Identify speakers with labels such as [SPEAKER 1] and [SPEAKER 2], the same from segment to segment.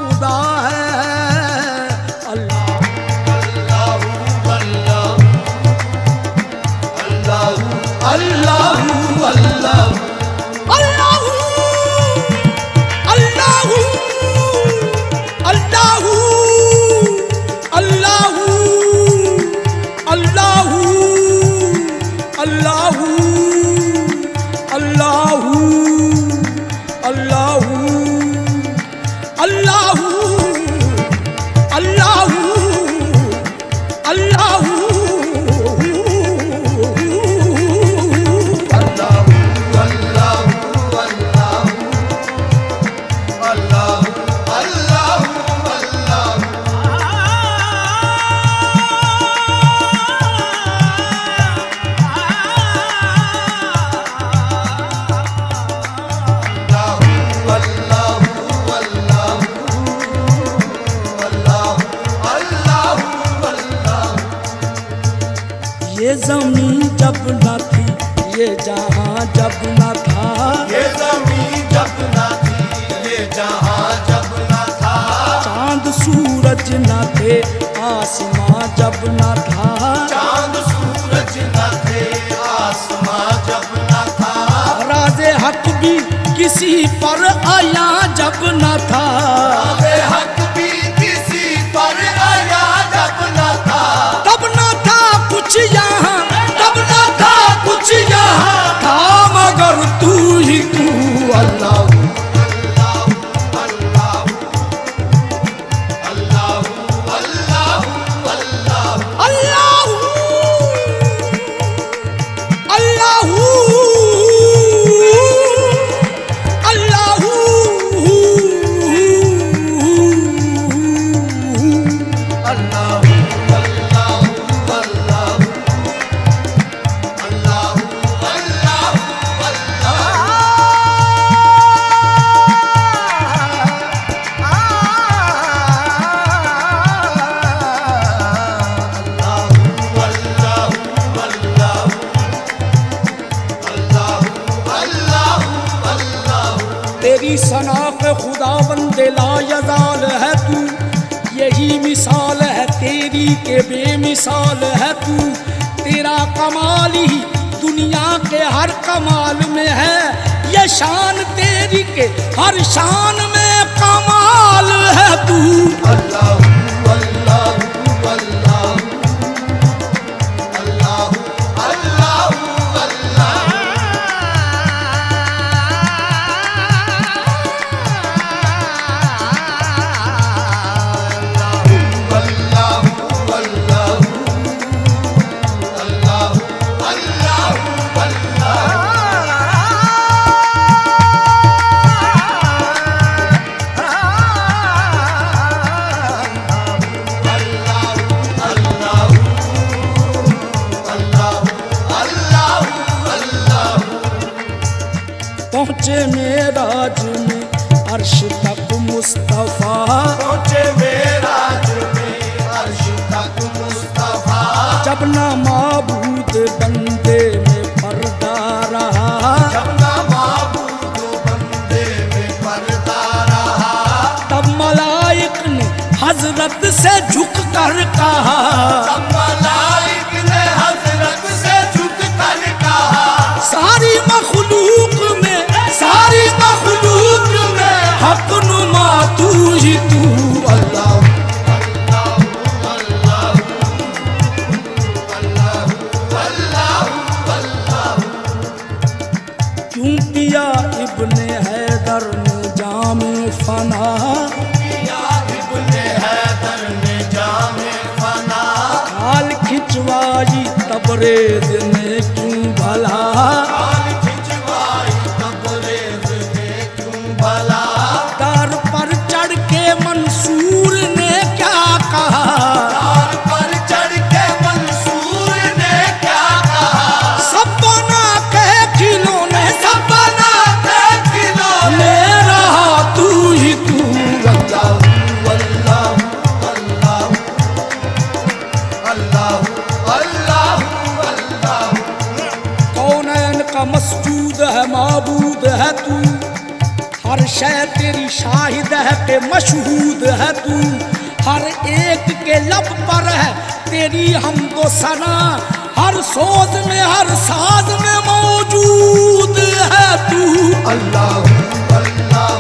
[SPEAKER 1] खुदा है। अल्लाह अल्लाह अल्लाह अल्लाह ये ज़मीं जब न थी, ये जहां जब न था।
[SPEAKER 2] ये ज़मीं जब न थी, ये जहां जब न था।
[SPEAKER 1] चांद सूरज न थे, आसमां जब न था।
[SPEAKER 2] चांद सूरज न थे, आसमां जब न था।
[SPEAKER 1] राज़े हक भी किसी पर आया जब न था।
[SPEAKER 2] राज़े हक भी किसी पर आया जब न था।
[SPEAKER 1] तब न था कुछ यहाँ, तब न था कुछ यहाँ, था मगर तू ही तू। अल्लाह तेरी सनाख खुदा बंदे लायज़ाल है तू। यही मिसाल है तेरी के बेमिसाल है तू। तेरा कमाल ही दुनिया के हर कमाल में है। ये शान तेरी के हर शान में कमाल है तू।
[SPEAKER 2] अल्लाह अल्लाह अल्लाह
[SPEAKER 1] पहुँचे मेराज में अर्श तक मुस्तफ़ा।
[SPEAKER 2] पहुँचे मेराज में अर्श तक मुस्तफ़ा।
[SPEAKER 1] जब ना माबूद बंदे में पर्दा रहा।
[SPEAKER 2] जब ना माबूद बंदे में पर्दा रहा।
[SPEAKER 1] तब मलाइक ने हजरत से झुक कर कहा।
[SPEAKER 2] तब मलाइक ने हजरत से झुक कर कहा।
[SPEAKER 1] सारी मखलूक में, सारी मखलूक में हक नुमा तू ही तू। अल्लाह क्यों किया इब्ने हैदर ने जामे फना।
[SPEAKER 2] इब्ने हैदर ने जामे फना।
[SPEAKER 1] खाल खिंचवाई तबरेज ने क्यों भला।
[SPEAKER 2] खाल खिंचवाई तबरेज ने क्यों भला।
[SPEAKER 1] तार पर चढ़ के मंसूर ने क्या कहा।
[SPEAKER 2] तार पर चढ़ के मंसूर ने क्या कहा।
[SPEAKER 1] सब बना के खिलौने, सब बना के खिलौने रहा तू ही तू।
[SPEAKER 2] अल्लाह अल्लाह अल्लाह अल्लाह अल्लाह
[SPEAKER 1] कि मशहूद है तू, हर एक के लब पर है तेरी हमदो सना, हर सोच में हर साज में मौजूद है तू।
[SPEAKER 2] अल्लाह अल्लाह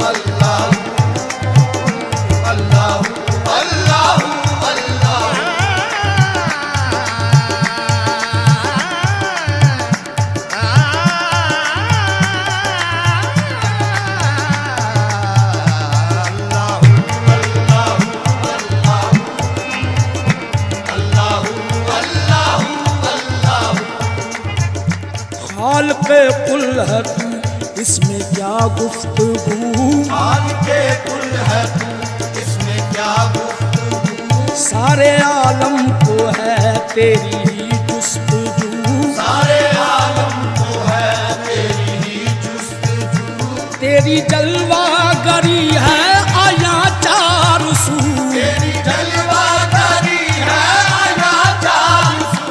[SPEAKER 2] अल्लाह अल्लाह अल्लाह
[SPEAKER 1] खालिक़े कुल है तू, इसमें क्या गुफ्तगू,
[SPEAKER 2] खालिक़े कुल है तू, इसमें क्या गुफ्तगू,
[SPEAKER 1] सारे आलम को है तेरी ही जुस्तजू,
[SPEAKER 2] सारे आलम को है तेरी ही जुस्तजू,
[SPEAKER 1] तेरी जलवागरी है आया चार सू,
[SPEAKER 2] तेरी जलवागरी है आया चार सू,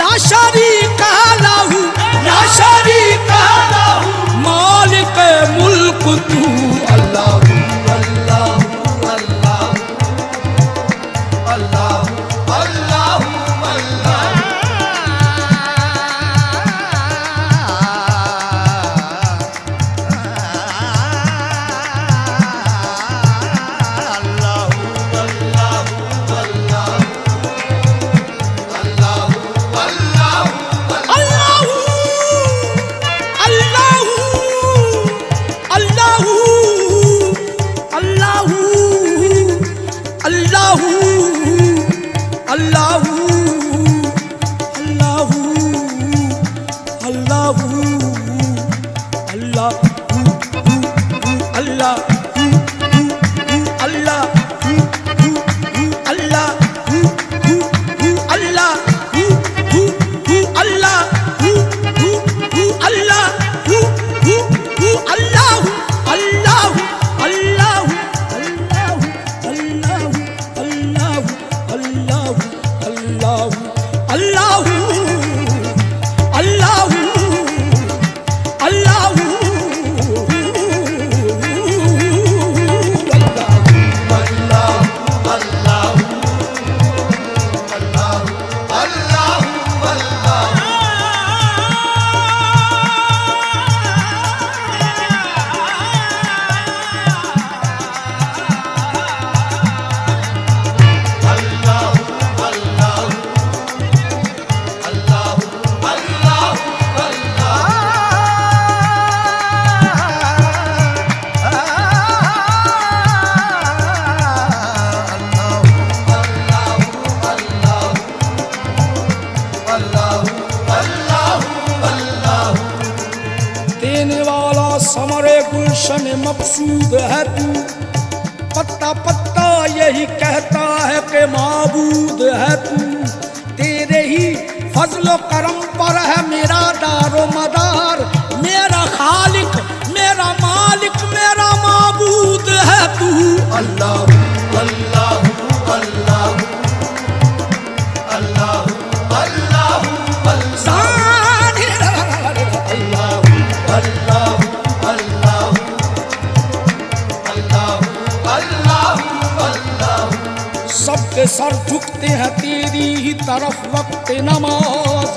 [SPEAKER 1] ला शरीक लहू ला शरीक लहू, मालिक मुल्क तू।
[SPEAKER 2] अल्लाह अल्लाह अल्लाह अल्लाह अल्लाह
[SPEAKER 1] समरे गुलशन मकसूद है तू, पत्ता पत्ता यही कहता है कि माबूद है तू, तेरे ही फजलो करम पर है मेरा दारो मदार, मेरा खालिक मेरा मालिक मेरा माबूद है तू।
[SPEAKER 2] अल्लाह अल्लाह अल्लाह अल्लाह अल्लाह
[SPEAKER 1] सबके सर झुकते हैं तेरी ही तरफ वक्त नमाज,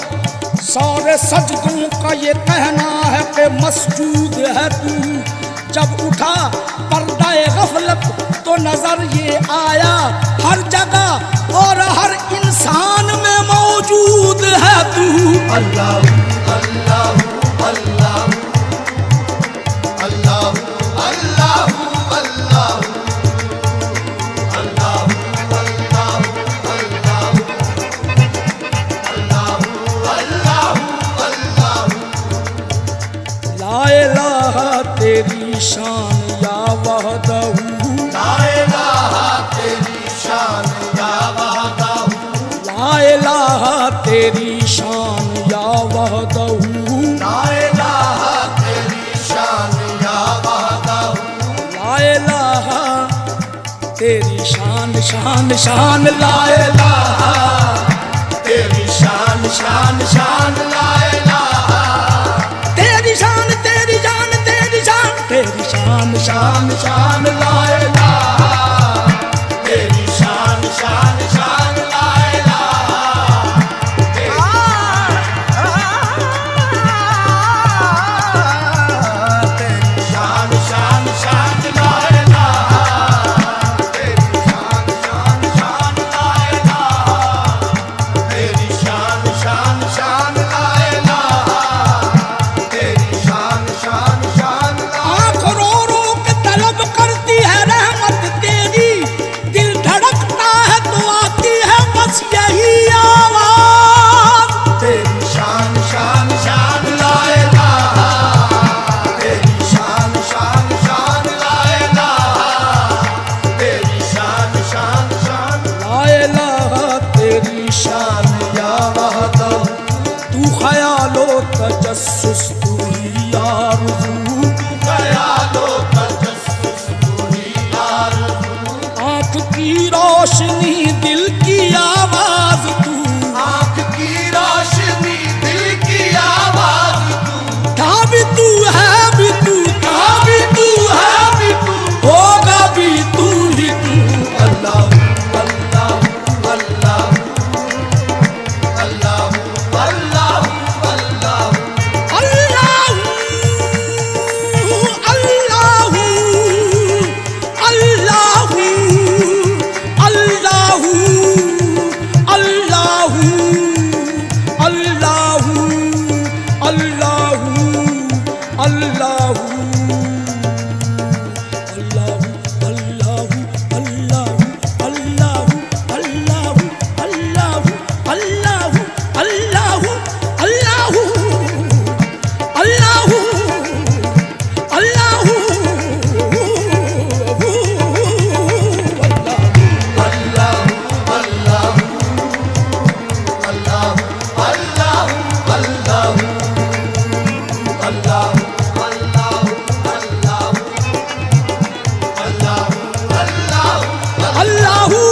[SPEAKER 1] सारे सजदों का ये कहना है कि मसजूद है तू, जब उठा पर्दा गफलत तो नजर ये आया हर जगह और हर इंसान में मौजूद है तू।
[SPEAKER 2] अल्लाह अल्लाह अल्लाह अल्लाह अल्लाह
[SPEAKER 1] तेरी शान या वहदहू,
[SPEAKER 2] ला इलाहा तेरी शान या वहदहू,
[SPEAKER 1] ला इलाहा तेरी शान या वहदहू,
[SPEAKER 2] ला इलाहा तेरी शान या वहदहू,
[SPEAKER 1] ला इलाहा तेरी शान शान शान, ला
[SPEAKER 2] इलाहा तेरी शान शान शान, ला इलाहा
[SPEAKER 1] तेरी शान तेरी जान तेरी शान, तेरी शान शान शान, ला इलाहा की रोशनी दिल की आवाज तू,
[SPEAKER 2] आँख की रोशनी दिल की आवाज तू,
[SPEAKER 1] था भी तू है भी तू, था भी तू है भी तू, होगा भी तू ही तू।
[SPEAKER 2] अल्लाह अल्लाह अल्लाह अल्लाह अल्लाह अल्लाह
[SPEAKER 1] अल्लाहू